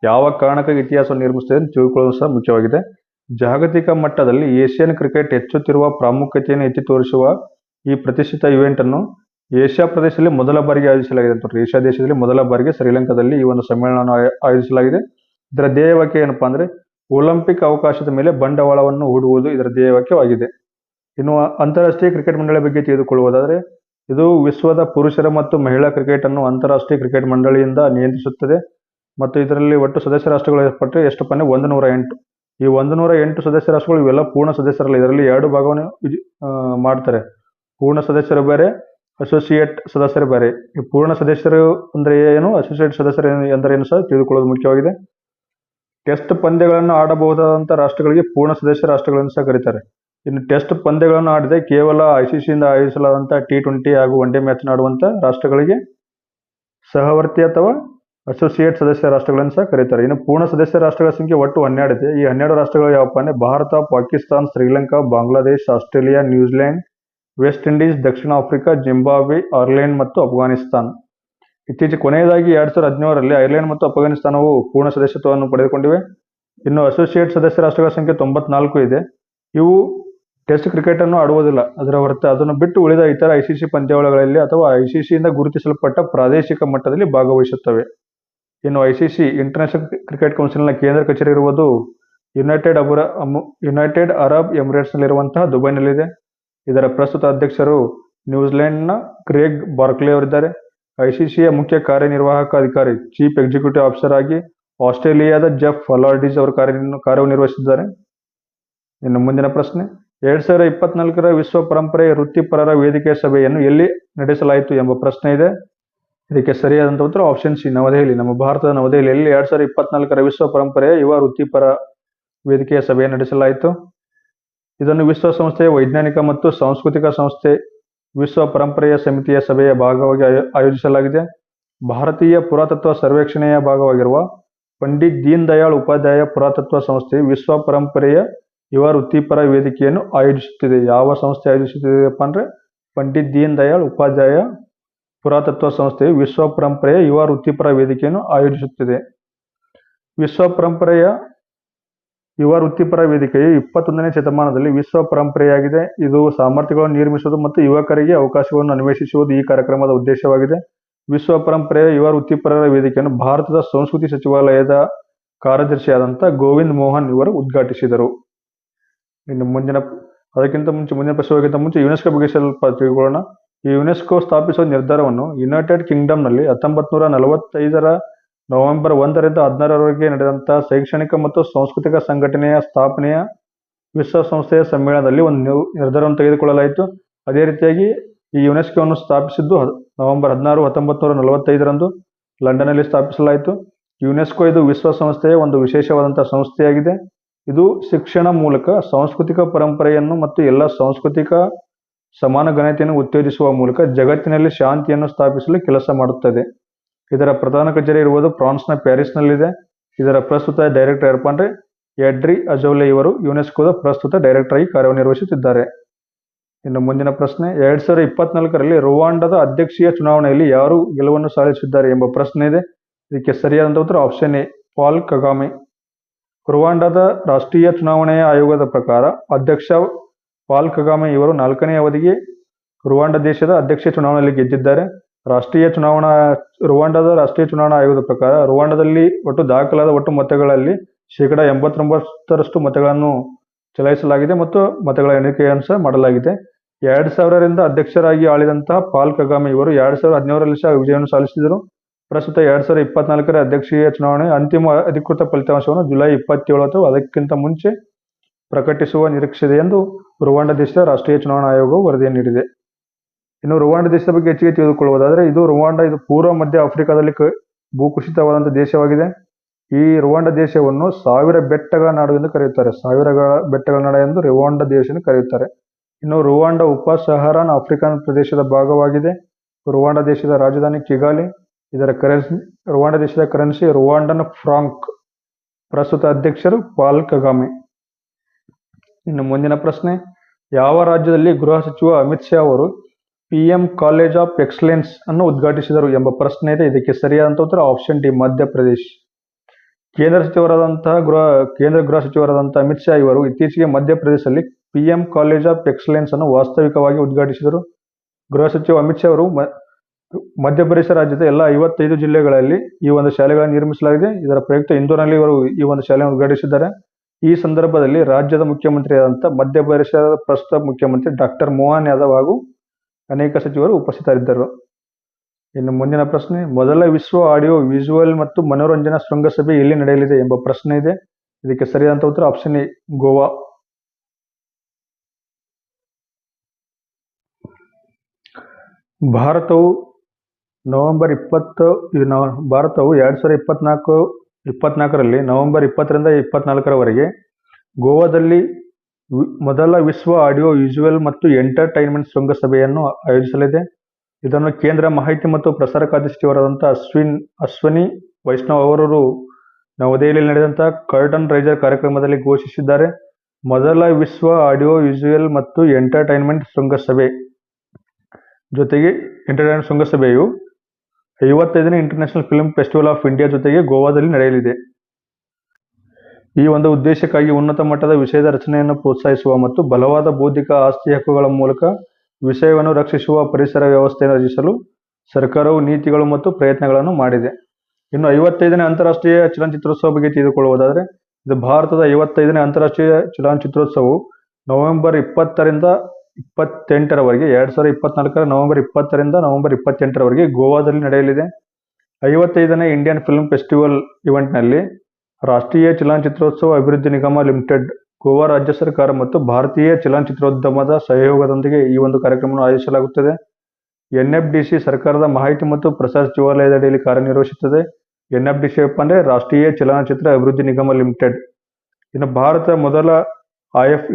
ಯಾವ ಕಾರಣಕ್ಕಾಗಿ ಇತಿಹಾಸವನ್ನು ನಿರ್ಮಿಸುತ್ತದೆ ಎಂದು ತಿಳ್ಕೊಳ್ಳೋದು ಸಹ ಮುಖ್ಯವಾಗಿದೆ. ಜಾಗತಿಕ ಮಟ್ಟದಲ್ಲಿ ಏಷ್ಯನ್ ಕ್ರಿಕೆಟ್ ಹೆಚ್ಚುತ್ತಿರುವ ಪ್ರಾಮುಖ್ಯತೆಯನ್ನು ಎತ್ತಿ ತೋರಿಸುವ ಈ ಪ್ರತಿಷ್ಠಿತ ಇವೆಂಟ್ ಅನ್ನು ಏಷ್ಯಾ ಪ್ರದೇಶದಲ್ಲಿ ಮೊದಲ ಬಾರಿಗೆ ಆಯೋಜಿಸಲಾಗಿದೆ ಅಂತ. ಏಷ್ಯಾ ದೇಶದಲ್ಲಿ ಮೊದಲ ಬಾರಿಗೆ ಶ್ರೀಲಂಕಾದಲ್ಲಿ ಈ ಒಂದು ಸಮ್ಮೇಳನವನ್ನು ಆಯೋಜಿಸಲಾಗಿದೆ. ಇದರ ಧ್ಯೇಯವಾಕ್ಯ ಏನಪ್ಪಾ ಅಂದ್ರೆ ಒಲಿಂಪಿಕ್ ಅವಕಾಶದ ಮೇಲೆ ಬಂಡವಾಳವನ್ನು ಹೂಡುವುದು ಇದರ ಧ್ಯೇಯವಾಕ್ಯವಾಗಿದೆ. ಇನ್ನು ಅಂತಾರಾಷ್ಟ್ರೀಯ ಕ್ರಿಕೆಟ್ ಮಂಡಳಿ ಬಗ್ಗೆ ತಿಳಿದುಕೊಳ್ಳುವುದಾದರೆ, ಇದು ವಿಶ್ವದ ಪುರುಷರ ಮತ್ತು ಮಹಿಳಾ ಕ್ರಿಕೆಟ್ ಅನ್ನು ಅಂತಾರಾಷ್ಟ್ರೀಯ ಕ್ರಿಕೆಟ್ ಮಂಡಳಿಯಿಂದ ನಿಯಂತ್ರಿಸುತ್ತದೆ. ಮತ್ತು ಇದರಲ್ಲಿ ಒಟ್ಟು ಸದಸ್ಯ ರಾಷ್ಟ್ರಗಳು ಎಷ್ಟಪ್ಪ ಅಂದ್ರೆ 108. ಈ 108 ಸದಸ್ಯ ರಾಷ್ಟ್ರಗಳು ಇವೆಲ್ಲ ಪೂರ್ಣ ಸದಸ್ಯರಲ್ಲ. ಇದರಲ್ಲಿ 2 ಭಾಗವನ್ನು ಮಾಡ್ತಾರೆ. ಪೂರ್ಣ ಸದಸ್ಯರು ಬೇರೆ, ಅಸೋಸಿಯೇಟ್ ಸದಸ್ಯರು ಬೇರೆ. ಈ ಪೂರ್ಣ ಸದಸ್ಯರು ಅಂದ್ರೆ ಏನು, ಅಸೋಸಿಯೇಟ್ ಸದಸ್ಯರು ಅಂದ್ರೆ ಏನು ಸಹ ತಿಳಿದುಕೊಳ್ಳೋದು ಮುಖ್ಯವಾಗಿದೆ. ಟೆಸ್ಟ್ ಪಂದ್ಯಗಳನ್ನು ಆಡಬಹುದಾದಂಥ ರಾಷ್ಟ್ರಗಳಿಗೆ ಪೂರ್ಣ ಸದಸ್ಯ ರಾಷ್ಟ್ರಗಳನ್ನು ಸಹ ಕರೀತಾರೆ. ಇನ್ನು ಟೆಸ್ಟ್ ಪಂದ್ಯಗಳನ್ನು ಆಡದೆ ಕೇವಲ ICCಯಿಂದ ಆಯೋಜಿಸಲಾದಂಥ T20 ಹಾಗೂ ಒನ್ ಡೇ ಮ್ಯಾಚ್ ಆಡುವಂಥ ರಾಷ್ಟ್ರಗಳಿಗೆ ಸಹವರ್ತಿ ಅಥವಾ ಅಸೋಸಿಯೇಟ್ ಸದಸ್ಯ ರಾಷ್ಟ್ರಗಳನ್ನು ಸಹ ಕರೀತಾರೆ. ಇನ್ನು ಪೂರ್ಣ ಸದಸ್ಯ ರಾಷ್ಟ್ರಗಳ ಸಂಖ್ಯೆ ಒಟ್ಟು 12 ಇದೆ. ಈ 12 ರಾಷ್ಟ್ರಗಳು ಯಾವಪ್ಪ ಅಂದ್ರೆ Bharat, Pakistan, Sri Lanka, Bangladesh, Australia, New Zealand, West Indies, ದಕ್ಷಿಣ ಆಫ್ರಿಕಾ, ಜಿಂಬಾಬ್ವೆ, ಐರ್ಲೆಂಡ್ ಮತ್ತು ಅಫ್ಘಾನಿಸ್ತಾನ. ಇತ್ತೀಚೆಗೆ ಕೊನೆಯದಾಗಿ 2017ರಲ್ಲಿ ಐರ್ಲೆಂಡ್ ಮತ್ತು ಅಫ್ಘಾನಿಸ್ತಾನವು ಪೂರ್ಣ ಸದಸ್ಯತ್ವವನ್ನು ಪಡೆದುಕೊಂಡಿವೆ. ಇನ್ನು ಅಸೋಸಿಯೇಟ್ ಸದಸ್ಯ ರಾಷ್ಟ್ರಗಳ ಸಂಖ್ಯೆ 94 ಇದೆ. ಇವು ಟೆಸ್ಟ್ ಕ್ರಿಕೆಟ್ ಅನ್ನು ಆಡುವುದಿಲ್ಲ. ಅದರ ಹೊರತು ಅದನ್ನು ಬಿಟ್ಟು ಉಳಿದ ಇತರ ICC ಪಂದ್ಯಾವಳಿಗಳಲ್ಲಿ ಅಥವಾ ICCಯಿಂದ ಗುರುತಿಸಲ್ಪಟ್ಟ ಪ್ರಾದೇಶಿಕ ಮಟ್ಟದಲ್ಲಿ ಭಾಗವಹಿಸುತ್ತವೆ. ಇನ್ನು ICC ಇಂಟರ್ನ್ಯಾಷನಲ್ ಕ್ರಿಕೆಟ್ ಕೌನ್ಸಿಲ್ನ ಕೇಂದ್ರ ಕಚೇರಿ ಇರುವುದು ಯುನೈಟೆಡ್ ಅರಬ್ ಎಮಿರೇಟ್ಸ್ನಲ್ಲಿರುವಂತಹ ದುಬೈನಲ್ಲಿದೆ. ಇದರ ಪ್ರಸ್ತುತ ಅಧ್ಯಕ್ಷರು ನ್ಯೂಜಿಲೆಂಡ್ನ ಕ್ರೇಗ್ ಬಾರ್ಕ್ಲೆ ಅವರಿದ್ದಾರೆ. ICCಯ ಮುಖ್ಯ ಕಾರ್ಯನಿರ್ವಾಹಕ ಅಧಿಕಾರಿ ಚೀಫ್ ಎಕ್ಸಿಕ್ಯೂಟಿವ್ ಆಫೀಸರ್ ಆಗಿ ಆಸ್ಟ್ರೇಲಿಯಾದ ಜೆಫ್ ಫಲಾರ್ಡಿಸ್ ಅವರು ಕಾರ್ಯನಿರ್ವಹಿಸಿದ್ದಾರೆ. ಇನ್ನು ಮುಂದಿನ ಪ್ರಶ್ನೆ, 2024ರ ವಿಶ್ವ ಪರಂಪರೆಯ ವೃತ್ತಿಪರರ ವೇದಿಕೆಯ ಸಭೆಯನ್ನು ಎಲ್ಲಿ ನಡೆಸಲಾಯಿತು ಎಂಬ ಪ್ರಶ್ನೆ ಇದೆ. ಇದಕ್ಕೆ ಸರಿಯಾದಂಥ ಉತ್ತರ ಆಪ್ಷನ್ ಸಿ, ನವದೆಹಲಿ. ನಮ್ಮ ಭಾರತದ ನವದೆಹಲಿಯಲ್ಲಿ 2024ರ ವಿಶ್ವ ಪರಂಪರೆಯ ಯುವ ವೃತ್ತಿಪರ ವೇದಿಕೆಯ ಸಭೆಯನ್ನು ನಡೆಸಲಾಯಿತು. ಇದನ್ನು ವಿಶ್ವಸಂಸ್ಥೆಯ ವೈಜ್ಞಾನಿಕ ಮತ್ತು ಸಾಂಸ್ಕೃತಿಕ ಸಂಸ್ಥೆ ವಿಶ್ವ ಪರಂಪರೆಯ ಸಮಿತಿಯ ಸಭೆಯ ಭಾಗವಾಗಿ ಆಯೋಜಿಸಲಾಗಿದೆ. ಭಾರತೀಯ ಪುರಾತತ್ವ ಸರ್ವೇಕ್ಷಣೆಯ ಭಾಗವಾಗಿರುವ ಪಂಡಿತ್ ದೀನ್ ದಯಾಳ್ ಉಪಾಧ್ಯಾಯ ಪುರಾತತ್ವ ಸಂಸ್ಥೆ ವಿಶ್ವ ಪರಂಪರೆಯ ಯುವ ವೃತ್ತಿಪರ ವೇದಿಕೆಯನ್ನು ಆಯೋಜಿಸುತ್ತಿದೆ. ಯಾವ ಸಂಸ್ಥೆ ಆಯೋಜಿಸುತ್ತಿದೆಯಪ್ಪ ಅಂದ್ರೆ ಪಂಡಿತ್ ದೀನ್ ದಯಾಳ್ ಉಪಾಧ್ಯಾಯ ಪುರಾತತ್ವ ಸಂಸ್ಥೆಯು ವಿಶ್ವ ಪರಂಪರೆಯ ಯುವ ವೃತ್ತಿಪರ ವೇದಿಕೆಯನ್ನು ಆಯೋಜಿಸುತ್ತಿದೆ. ವಿಶ್ವ ಪರಂಪರೆಯ ಯುವ ವೃತ್ತಿಪರ ವೇದಿಕೆಯು 21ನೇ ಶತಮಾನದಲ್ಲಿ ವಿಶ್ವ ಪರಂಪರೆಯಾಗಿದೆ. ಇದು ಸಾಮರ್ಥ್ಯಗಳನ್ನು ನಿರ್ಮಿಸುವುದು ಮತ್ತು ಯುವಕರಿಗೆ ಅವಕಾಶಗಳನ್ನು ಅನ್ವೇಷಿಸುವುದು ಈ ಕಾರ್ಯಕ್ರಮದ ಉದ್ದೇಶವಾಗಿದೆ. ವಿಶ್ವ ಪರಂಪರೆಯ ಯುವ ವೃತ್ತಿಪರರ ವೇದಿಕೆಯನ್ನು ಭಾರತದ ಸಂಸ್ಕೃತಿ ಸಚಿವಾಲಯದ ಕಾರ್ಯದರ್ಶಿಯಾದಂಥ ಗೋವಿಂದ್ ಮೋಹನ್ ಇವರು ಉದ್ಘಾಟಿಸಿದರು. ಇನ್ನು ಮುಂದಿನ ಪ್ರಶ್ನೆಗಿಂತ ಮುಂಚೆ ಯುನೆಸ್ಕೋ ಬಗ್ಗೆ ಸ್ವಲ್ಪ ತಿಳ್ಕೊಳ್ಳೋಣ. ಈ ಯುನೆಸ್ಕೋ ಸ್ಥಾಪಿಸುವ ನಿರ್ಧಾರವನ್ನು ಯುನೈಟೆಡ್ ಕಿಂಗ್ಡಮ್ನಲ್ಲಿ 1945ರ ನವೆಂಬರ್ 1ರಿಂದ 16ರವರೆಗೆ ನಡೆದಂತಹ ಶೈಕ್ಷಣಿಕ ಮತ್ತು ಸಾಂಸ್ಕೃತಿಕ ಸಂಘಟನೆಯ ಸ್ಥಾಪನೆಯ ವಿಶ್ವಸಂಸ್ಥೆಯ ಸಮ್ಮೇಳನದಲ್ಲಿ ಒಂದು ನಿರ್ಧಾರವನ್ನು ತೆಗೆದುಕೊಳ್ಳಲಾಯಿತು. ಅದೇ ರೀತಿಯಾಗಿ ಈ ಯುನೆಸ್ಕೋವನ್ನು ಸ್ಥಾಪಿಸಿದ್ದು ನವೆಂಬರ್ 16, 1945ರಂದು ಲಂಡನ್ನಲ್ಲಿ ಸ್ಥಾಪಿಸಲಾಯಿತು. ಯುನೆಸ್ಕೋ ಇದು ವಿಶ್ವಸಂಸ್ಥೆಯ ಒಂದು ವಿಶೇಷವಾದಂತಹ ಸಂಸ್ಥೆಯಾಗಿದೆ. ಇದು ಶಿಕ್ಷಣ ಮೂಲಕ ಸಾಂಸ್ಕೃತಿಕ ಪರಂಪರೆಯನ್ನು ಮತ್ತು ಎಲ್ಲ ಸಾಂಸ್ಕೃತಿಕ ಸಮಾನ ಘನತೆಯನ್ನು ಉತ್ತೇಜಿಸುವ ಮೂಲಕ ಜಗತ್ತಿನಲ್ಲಿ ಶಾಂತಿಯನ್ನು ಸ್ಥಾಪಿಸಲು ಕೆಲಸ ಮಾಡುತ್ತದೆ. ಇದರ ಪ್ರಧಾನ ಕಚೇರಿ ಇರುವುದು ಫ್ರಾನ್ಸ್ನ ಪ್ಯಾರಿಸ್ನಲ್ಲಿದೆ. ಇದರ ಪ್ರಸ್ತುತ ಡೈರೆಕ್ಟರ್ ಯಾರಪ್ಪ ಅಂದರೆ ಎಡ್ರಿ ಅಜೌಲೆ ಇವರು ಯುನೆಸ್ಕೋದ ಪ್ರಸ್ತುತ ಡೈರೆಕ್ಟರ್ ಆಗಿ ಕಾರ್ಯನಿರ್ವಹಿಸುತ್ತಿದ್ದಾರೆ. ಇನ್ನು ಮುಂದಿನ ಪ್ರಶ್ನೆ, 2024ರಲ್ಲಿ ರುವಾಂಡದ ಅಧ್ಯಕ್ಷೀಯ ಚುನಾವಣೆಯಲ್ಲಿ ಯಾರು ಗೆಲುವನ್ನು ಸಾಧಿಸಿದ್ದಾರೆ ಎಂಬ ಪ್ರಶ್ನೆ ಇದೆ. ಇದಕ್ಕೆ ಸರಿಯಾದಂಥ ಉತ್ತರ ಆಪ್ಷನ್ ಎ, ಪಾಲ್ ಕಗಾಮೆ. ರುವಾಂಡದ ರಾಷ್ಟ್ರೀಯ ಚುನಾವಣೆಯ ಆಯೋಗದ ಪ್ರಕಾರ ಅಧ್ಯಕ್ಷ ಪಾಲ್ ಕಗಾಮೆ ಇವರು 4ನೇ ಅವಧಿಗೆ ರುವಾಂಡ ದೇಶದ ಅಧ್ಯಕ್ಷೀಯ ಚುನಾವಣೆಯಲ್ಲಿ ಗೆದ್ದಿದ್ದಾರೆ. ರುವಾಂಡದ ರಾಷ್ಟ್ರೀಯ ಚುನಾವಣಾ ಆಯೋಗದ ಪ್ರಕಾರ ರುವಾಂಡದಲ್ಲಿ ದಾಖಲಾದ ಒಟ್ಟು ಮತಗಳಲ್ಲಿ 89% ಮತಗಳನ್ನು ಚಲಾಯಿಸಲಾಗಿದೆ ಮತ್ತು ಮತಗಳ ಎಣಿಕೆಯನ್ನು ಸಹ ಮಾಡಲಾಗಿದೆ. 2000ರಿಂದ ಅಧ್ಯಕ್ಷರಾಗಿ ಆಳಿದಂತಹ ಪಾಲ್ ಕಗಾಮೆ ಇವರು 2017ರಲ್ಲಿ ಸಹ ವಿಜಯವನ್ನು ಸಾಧಿಸಿದರು. ಪ್ರಸ್ತುತ 2024ರ ಅಧ್ಯಕ್ಷೀಯ ಚುನಾವಣೆ ಅಂತಿಮ ಅಧಿಕೃತ ಫಲಿತಾಂಶವನ್ನು ಜುಲೈ 27 ಅಥವಾ ಅದಕ್ಕಿಂತ ಮುಂಚೆ ಪ್ರಕಟಿಸುವ ನಿರೀಕ್ಷೆ ಇದೆ ಎಂದು ರುವಾಂಡ ದೇಶದ ರಾಷ್ಟ್ರೀಯ ಚುನಾವಣಾ ಆಯೋಗವು ವರದಿಯನ್ನು ನೀಡಿದೆ. ಇನ್ನು ರುವಾಂಡ ದೇಶದ ಬಗ್ಗೆ ಹೆಚ್ಚಿಗೆ ತಿಳಿದುಕೊಳ್ಳುವುದಾದರೆ ರುವಾಂಡ ಇದು ಪೂರ್ವ ಮಧ್ಯ ಆಫ್ರಿಕಾದಲ್ಲಿ ಭೂಕುಸಿತವಾದಂಥ ದೇಶವಾಗಿದೆ. ಈ ರುವಾಂಡ ದೇಶವನ್ನು 1000 ಬೆಟ್ಟಗಳ ನಾಡು ಎಂದು ಕರೆಯುತ್ತಾರೆ. 1000 ಬೆಟ್ಟಗಳ ನಾಡು ಎಂದು ರುವಾಂಡ ದೇಶವನ್ನು ಕರೆಯುತ್ತಾರೆ. ಇನ್ನು ರುವಾಂಡ ಉಪ ಸಹರಾನ್ ಆಫ್ರಿಕನ್ ಪ್ರದೇಶದ ಭಾಗವಾಗಿದೆ. ರುವಾಂಡ ದೇಶದ ರಾಜಧಾನಿ ಕಿಗಾಲಿ. ರುವಾಂಡ ದೇಶದ ಕರೆನ್ಸಿ ರುವಾಂಡನ್ ಫ್ರಾಂಕ್. ಪ್ರಸ್ತುತ ಅಧ್ಯಕ್ಷರು ಪಾಲ್ ಕಗಾಮೆ. ಇನ್ನು ಮುಂದಿನ ಪ್ರಶ್ನೆ, ಯಾವ ರಾಜ್ಯದಲ್ಲಿ ಗೃಹ ಸಚಿವ ಅಮಿತ್ ಶಾ ಅವರು PM ಕಾಲೇಜ್ ಆಫ್ ಎಕ್ಸಲೆನ್ಸ್ ಅನ್ನು ಉದ್ಘಾಟಿಸಿದರು ಎಂಬ ಪ್ರಶ್ನೆ ಇದೆ. ಇದಕ್ಕೆ ಸರಿಯಾದಂಥ ಉತ್ತರ ಆಪ್ಷನ್ ಡಿ, ಮಧ್ಯಪ್ರದೇಶ್. ಕೇಂದ್ರ ಗೃಹ ಸಚಿವರಾದಂಥ ಅಮಿತ್ ಶಾ ಇವರು ಇತ್ತೀಚೆಗೆ ಮಧ್ಯಪ್ರದೇಶದಲ್ಲಿ PM ಕಾಲೇಜ್ ಆಫ್ ಎಕ್ಸಲೆನ್ಸ್ ಅನ್ನು ವಾಸ್ತವಿಕವಾಗಿ ಉದ್ಘಾಟಿಸಿದರು. ಗೃಹ ಸಚಿವ ಅಮಿತ್ ಶಾ ಅವರು ಮಧ್ಯಪ್ರದೇಶ ರಾಜ್ಯದ ಎಲ್ಲ 55 ಜಿಲ್ಲೆಗಳಲ್ಲಿ ಈ ಒಂದು ಶಾಲೆಗಳನ್ನು ನಿರ್ಮಿಸಲಾಗಿದೆ. ಇದರ ಪ್ರಯುಕ್ತ ಇಂದೋರ್ನಲ್ಲಿ ಇವರು ಈ ಒಂದು ಶಾಲೆಯನ್ನು ಉದ್ಘಾಟಿಸಿದ್ದಾರೆ. ಈ ಸಂದರ್ಭದಲ್ಲಿ ರಾಜ್ಯದ ಮುಖ್ಯಮಂತ್ರಿಯಾದಂಥ ಮಧ್ಯಪ್ರದೇಶದ ಪ್ರಸ್ತುತ ಮುಖ್ಯಮಂತ್ರಿ ಡಾಕ್ಟರ್ ಮೋಹನ್ ಯಾದವ್ ಹಾಗೂ ಅನೇಕ ಸಚಿವರು ಉಪಸ್ಥಿತರಿದ್ದರು. ಇನ್ನು ಮುಂದಿನ ಪ್ರಶ್ನೆ, ಮೊದಲ ವಿಶ್ವ ಆಡಿಯೋ ವಿಜುವಲ್ ಮತ್ತು ಮನೋರಂಜನಾ ಶೃಂಗಸಭೆ ಎಲ್ಲಿ ನಡೆಯಲಿದೆ ಎಂಬ ಪ್ರಶ್ನೆ ಇದೆ. ಇದಕ್ಕೆ ಸರಿಯಾದಂಥ ಉತ್ತರ ಆಪ್ಷನ್ ಎ, ಗೋವಾ. ಭಾರತವು 2024ರಲ್ಲಿ ನವೆಂಬರ್ 20ರಿಂದ 24ರವರೆಗೆ ಗೋವಾದಲ್ಲಿ ಮೊದಲ ವಿಶ್ವ ಆಡಿಯೋ ವಿಜುವಲ್ ಮತ್ತು ಎಂಟರ್ಟೈನ್ಮೆಂಟ್ ಶೃಂಗಸಭೆಯನ್ನು ಆಯೋಜಿಸಲಿದೆ. ಇದನ್ನು ಕೇಂದ್ರ ಮಾಹಿತಿ ಮತ್ತು ಪ್ರಸಾರ ಖಾತೆ ಸಚಿವರಾದಂಥ ಅಶ್ವಿನಿ ವೈಷ್ಣವ್ ಅವರು ನವದೆಹಲಿಯಲ್ಲಿ ನಡೆದಂತಹ ಕರ್ಟನ್ ರೈಸರ್ ಕಾರ್ಯಕ್ರಮದಲ್ಲಿ ಘೋಷಿಸಿದ್ದಾರೆ. ಮೊದಲ ವಿಶ್ವ ಆಡಿಯೋ ವಿಜುವಲ್ ಮತ್ತು ಎಂಟರ್ಟೈನ್ಮೆಂಟ್ ಶೃಂಗಸಭೆಯು 55ನೇ international film festival of India ಜೊತೆಗೆ ಗೋವಾದಲ್ಲಿ ನಡೆಯಲಿದೆ. ಈ ಒಂದು ಉದ್ದೇಶಕ್ಕಾಗಿ ಉನ್ನತ ಮಟ್ಟದ ವಿಷಯದ ರಚನೆಯನ್ನು ಪ್ರೋತ್ಸಾಹಿಸುವ ಮತ್ತು ಬಲವಾದ ಬೌದ್ಧಿಕ ಆಸ್ತಿ ಹಕ್ಕುಗಳ ಮೂಲಕ ವಿಷಯವನ್ನು ರಕ್ಷಿಸುವ ಪರಿಸರ ವ್ಯವಸ್ಥೆಯನ್ನು ರಚಿಸಲು ಸರ್ಕಾರವು ನೀತಿಗಳು ಮತ್ತು ಪ್ರಯತ್ನಗಳನ್ನು ಮಾಡಿದೆ. ಇನ್ನು 55ನೇ ಅಂತಾರಾಷ್ಟ್ರೀಯ ಚಲನಚಿತ್ರೋತ್ಸವ ಬಗ್ಗೆ ತಿಳಿದುಕೊಳ್ಳುವುದಾದರೆ, ಇದು ಭಾರತದ 55ನೇ ಅಂತಾರಾಷ್ಟ್ರೀಯ ಚಲನಚಿತ್ರೋತ್ಸವವು ನವೆಂಬರ್ 20ರಿಂದ 28ರವರೆಗೆ 2024ರ ನವೆಂಬರ್ 20ರಿಂದ ನವೆಂಬರ್ 28ರವರೆಗೆ ಗೋವಾದಲ್ಲಿ ನಡೆಯಲಿದೆ. 55ನೇ ಇಂಡಿಯನ್ ಫಿಲ್ಮ್ ಫೆಸ್ಟಿವಲ್ ಇವೆಂಟ್ನಲ್ಲಿ ರಾಷ್ಟ್ರೀಯ ಚಲನಚಿತ್ರೋತ್ಸವ ಅಭಿವೃದ್ಧಿ ನಿಗಮ ಲಿಮಿಟೆಡ್, ಗೋವಾ ರಾಜ್ಯ ಸರ್ಕಾರ ಮತ್ತು ಭಾರತೀಯ ಚಲನಚಿತ್ರೋದ್ಯಮದ ಸಹಯೋಗದೊಂದಿಗೆ ಈ ಒಂದು ಕಾರ್ಯಕ್ರಮವನ್ನು ಆಯೋಜಿಸಲಾಗುತ್ತದೆ. NFDC ಸರ್ಕಾರದ ಮಾಹಿತಿ ಮತ್ತು ಪ್ರಸಾರ ಸಚಿವಾಲಯದ ಅಡಿಯಲ್ಲಿ ಕಾರ್ಯನಿರ್ವಹಿಸುತ್ತದೆ. NFDC ಅಂದರೆ ರಾಷ್ಟ್ರೀಯ ಚಲನಚಿತ್ರ ಅಭಿವೃದ್ಧಿ ನಿಗಮ ಲಿಮಿಟೆಡ್. ಇನ್ನು ಭಾರತ ಮೊದಲ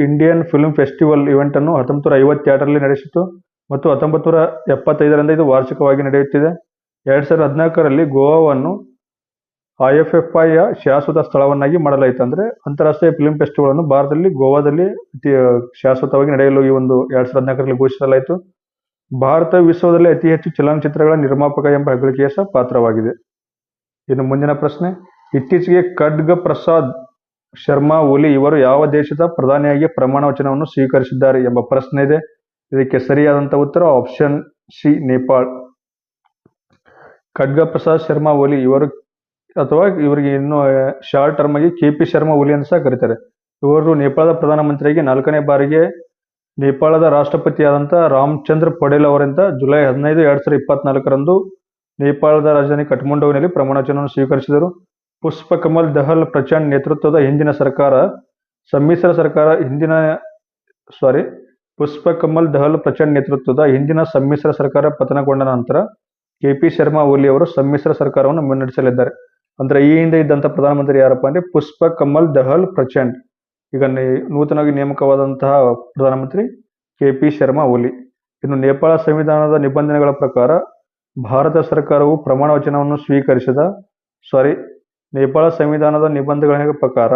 ಇಂಡಿಯನ್ ಫಿಲ್ಮ್ ಫೆಸ್ಟಿವಲ್ ಇವೆಂಟ್ ಅನ್ನು 1952ರಲ್ಲಿ ನಡೆಸಿತು ಮತ್ತು 1975ರಿಂದ ಇದು ವಾರ್ಷಿಕವಾಗಿ ನಡೆಯುತ್ತಿದೆ. 2014ರಲ್ಲಿ ಗೋವಾವನ್ನು IFFIಯ ಶಾಶ್ವತ ಸ್ಥಳವನ್ನಾಗಿ ಮಾಡಲಾಯಿತು. ಅಂದರೆ ಅಂತಾರಾಷ್ಟ್ರೀಯ ಫಿಲ್ಮ್ ಫೆಸ್ಟಿವಲ್ ಅನ್ನು ಭಾರತದಲ್ಲಿ ಗೋವಾದಲ್ಲಿ ಶಾಶ್ವತವಾಗಿ ನಡೆಯಲು ಈ ಒಂದು 2014ರಲ್ಲಿ ಘೋಷಿಸಲಾಯಿತು. ಭಾರತ ವಿಶ್ವದಲ್ಲಿ ಅತಿ ಹೆಚ್ಚು ಚಲನಚಿತ್ರಗಳ ನಿರ್ಮಾಪಕ ಎಂಬ ಹೆಗ್ಗಳಿಕೆಯ ಸಹ ಪಾತ್ರವಾಗಿದೆ. ಇನ್ನು ಮುಂದಿನ ಪ್ರಶ್ನೆ, ಇತ್ತೀಚೆಗೆ ಖಡ್ಗ ಪ್ರಸಾದ್ ಶರ್ಮಾ ಓಲಿ ಇವರು ಯಾವ ದೇಶದ ಪ್ರಧಾನಿಯಾಗಿ ಪ್ರಮಾಣ ವಚನವನ್ನು ಸ್ವೀಕರಿಸಿದ್ದಾರೆ ಎಂಬ ಪ್ರಶ್ನೆ ಇದೆ. ಇದಕ್ಕೆ ಸರಿಯಾದಂಥ ಉತ್ತರ ಆಪ್ಷನ್ ಸಿ, ನೇಪಾಳ. ಖಡ್ಗ ಪ್ರಸಾದ್ ಶರ್ಮಾ ಓಲಿ ಇವರು ಅಥವಾ ಇವರಿಗೆ ಇನ್ನು ಶಾರ್ಟ್ ಟರ್ಮ್ ಆಗಿ KP ಶರ್ಮಾ ಓಲಿ ಅಂತ ಸಹ ಕರೀತಾರೆ. ಇವರು ನೇಪಾಳದ ಪ್ರಧಾನಮಂತ್ರಿಯಾಗಿ 4ನೇ ಬಾರಿಗೆ ನೇಪಾಳದ ರಾಷ್ಟ್ರಪತಿಯಾದಂಥ ರಾಮಚಂದ್ರ ಪೊಡೆಲ್ ಅವರಿಂದ ಜುಲೈ 15, 2024ರಂದು ನೇಪಾಳದ ರಾಜಧಾನಿ ಕಠ್ಮಂಡುವಿನಲ್ಲಿ ಪ್ರಮಾಣವಚನವನ್ನು ಸ್ವೀಕರಿಸಿದರು. ಪುಷ್ಪಕಮಲ್ ದಹಲ್ ಪ್ರಚಂಡ್ ನೇತೃತ್ವದ ಹಿಂದಿನ ಸರ್ಕಾರ ಸಮ್ಮಿಶ್ರ ಸರ್ಕಾರ ಪುಷ್ಪಕಮಲ್ ದಹಲ್ ಪ್ರಚಂಡ್ ನೇತೃತ್ವದ ಹಿಂದಿನ ಸಮ್ಮಿಶ್ರ ಸರ್ಕಾರ ಪತನಗೊಂಡ ನಂತರ KP ಶರ್ಮಾ ಓಲಿ ಅವರು ಸಮ್ಮಿಶ್ರ ಸರ್ಕಾರವನ್ನು ಮುನ್ನಡೆಸಲಿದ್ದಾರೆ. ಅಂದ್ರೆ ಈ ಹಿಂದೆ ಇದ್ದಂಥ ಪ್ರಧಾನಮಂತ್ರಿ ಯಾರಪ್ಪ ಅಂದ್ರೆ ಪುಷ್ಪಕಮಲ್ ದಹಲ್ ಪ್ರಚಂಡ್. ಈಗ ನೂತನವಾಗಿ ನೇಮಕವಾದಂತಹ ಪ್ರಧಾನಮಂತ್ರಿ KP ಶರ್ಮಾ ಓಲಿ. ಇನ್ನು ನೇಪಾಳ ಸಂವಿಧಾನದ ನಿಬಂಧನೆಗಳ ಪ್ರಕಾರ ಭಾರತ ಸರ್ಕಾರವು ಪ್ರಮಾಣ ವಚನವನ್ನು ನೇಪಾಳ ಸಂವಿಧಾನದ ನಿಬಂಧನೆಗಳ ಪ್ರಕಾರ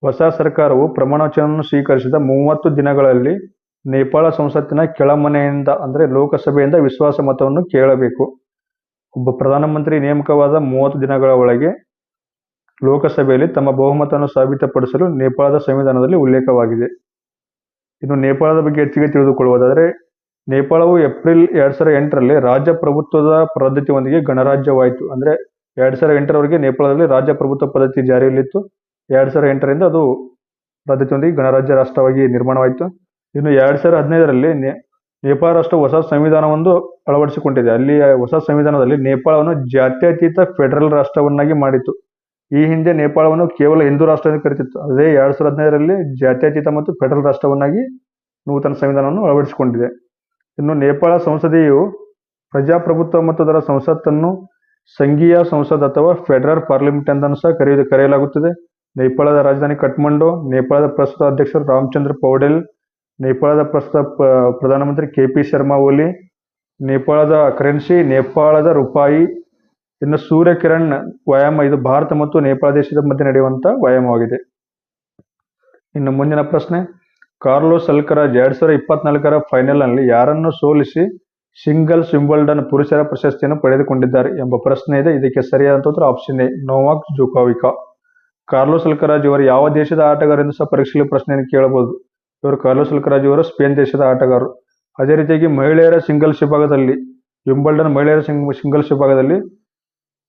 ಹೊಸ ಸರ್ಕಾರವು ಪ್ರಮಾಣ ವಚನವನ್ನು ಸ್ವೀಕರಿಸಿದ 30 ದಿನಗಳಲ್ಲಿ ನೇಪಾಳ ಸಂಸತ್ತಿನ ಕೆಳಮನೆಯಿಂದ ಅಂದ್ರೆ ಲೋಕಸಭೆಯಿಂದ ವಿಶ್ವಾಸ ಮತವನ್ನು ಕೇಳಬೇಕು. ಒಬ್ಬ ಪ್ರಧಾನಮಂತ್ರಿ ನೇಮಕವಾದ 30 ದಿನಗಳ ಒಳಗೆ ಲೋಕಸಭೆಯಲ್ಲಿ ತಮ್ಮ ಬಹುಮತವನ್ನು ಸಾಬೀತುಪಡಿಸಲು ನೇಪಾಳದ ಸಂವಿಧಾನದಲ್ಲಿ ಉಲ್ಲೇಖವಾಗಿದೆ. ಇನ್ನು ನೇಪಾಳದ ಬಗ್ಗೆ ಹೆಚ್ಚಿಗೆ ತಿಳಿದುಕೊಳ್ಳುವುದಾದರೆ, ನೇಪಾಳವು ಏಪ್ರಿಲ್ 2008ರಲ್ಲಿ ರಾಜಪ್ರಭುತ್ವದ ಪದ್ಧತಿಯೊಂದಿಗೆ ಗಣರಾಜ್ಯವಾಯಿತು. ಅಂದ್ರೆ 2008ರವರೆಗೆ ನೇಪಾಳದಲ್ಲಿ ರಾಜಪ್ರಭುತ್ವ ಪದ್ಧತಿ ಜಾರಿಯಲ್ಲಿತ್ತು. 2008ರಿಂದ ಅದು ಪದ್ಧತಿಯೊಂದಿಗೆ ಗಣರಾಜ್ಯ ರಾಷ್ಟ್ರವಾಗಿ ನಿರ್ಮಾಣವಾಯಿತು. ಇನ್ನು 2015ರಲ್ಲಿ ನೇಪಾಳ ರಾಷ್ಟ್ರವು ಹೊಸ ಸಂವಿಧಾನವೊಂದು ಅಳವಡಿಸಿಕೊಂಡಿದೆ. ಅಲ್ಲಿ ಹೊಸ ಸಂವಿಧಾನದಲ್ಲಿ ನೇಪಾಳವನ್ನು ಜಾತ್ಯತೀತ ಫೆಡರಲ್ ರಾಷ್ಟ್ರವನ್ನಾಗಿ ಮಾಡಿತು. ಈ ಹಿಂದೆ ನೇಪಾಳವನ್ನು ಕೇವಲ ಹಿಂದೂ ರಾಷ್ಟ್ರ ಎಂದು ಕರೆತಿತ್ತು. ಅದೇ 2015ರಲ್ಲಿ ಜಾತ್ಯತೀತ ಮತ್ತು ಫೆಡರಲ್ ರಾಷ್ಟ್ರವನ್ನಾಗಿ ನೂತನ ಸಂವಿಧಾನವನ್ನು ಅಳವಡಿಸಿಕೊಂಡಿದೆ. ಇನ್ನು ನೇಪಾಳ ಸಂಸದೀಯು ಪ್ರಜಾಪ್ರಭುತ್ವ ಮತ್ತು ಅದರ ಸಂಸತ್ತನ್ನು ಸಂಘೀಯ ಸಂಸತ್ ಅಥವಾ ಫೆಡರಲ್ ಪಾರ್ಲಿಮೆಂಟ್ ಎಂದನ್ನು ಸಹ ಕರೆಯಲಾಗುತ್ತದೆ. ನೇಪಾಳದ ರಾಜಧಾನಿ ಕಠ್ಮಂಡು. ನೇಪಾಳದ ಪ್ರಸ್ತುತ ಅಧ್ಯಕ್ಷರು ರಾಮಚಂದ್ರ ಪೌಡೆಲ್. ನೇಪಾಳದ ಪ್ರಸ್ತುತ ಪ್ರಧಾನಮಂತ್ರಿ KP ಶರ್ಮಾ ಓಲಿ. ನೇಪಾಳದ ಕರೆನ್ಸಿ ನೇಪಾಳದ ರೂಪಾಯಿ. ಇನ್ನು ಸೂರ್ಯ ಕಿರಣ್ ವ್ಯಾಯಾಮ ಇದು ಭಾರತ ಮತ್ತು ನೇಪಾಳ ದೇಶದ ಮಧ್ಯೆ ನಡೆಯುವಂಥ ವ್ಯಾಯಾಮವಾಗಿದೆ. ಇನ್ನು ಮುಂದಿನ ಪ್ರಶ್ನೆ, ಕಾರ್ಲೋಸ್ ಅಲ್ಕರಾಜ್ 2024ರ ಫೈನಲ್ನಲ್ಲಿ ಯಾರನ್ನು ಸೋಲಿಸಿ ಸಿಂಗಲ್ಸ್ ವಿಂಬಲ್ಡನ್ ಪುರುಷರ ಪ್ರಶಸ್ತಿಯನ್ನು ಪಡೆದುಕೊಂಡಿದ್ದಾರೆ ಎಂಬ ಪ್ರಶ್ನೆ ಇದೆ. ಇದಕ್ಕೆ ಸರಿಯಾದ ಉತ್ತರ option A, Novak Djokovic. Carlos Alcaraz ಇವರು ಯಾವ ದೇಶದ ಆಟಗಾರ ಎಂದು ಸಹ ಪರೀಕ್ಷೆಯಲ್ಲಿ ಪ್ರಶ್ನೆಯನ್ನು ಕೇಳಬಹುದು. ಕಾರ್ಲೋಸ್ ಅಲ್ಕರಾಜ್ ಇವರು ಸ್ಪೇನ್ ದೇಶದ ಆಟಗಾರರು. ಅದೇ ರೀತಿಯಾಗಿ ಮಹಿಳೆಯರ ಸಿಂಗಲ್ಸ್ ವಿಭಾಗದಲ್ಲಿ ವಿಂಬಲ್ಡನ್ ಮಹಿಳೆಯರ ಸಿಂಗಲ್ಸ್ ವಿಭಾಗದಲ್ಲಿ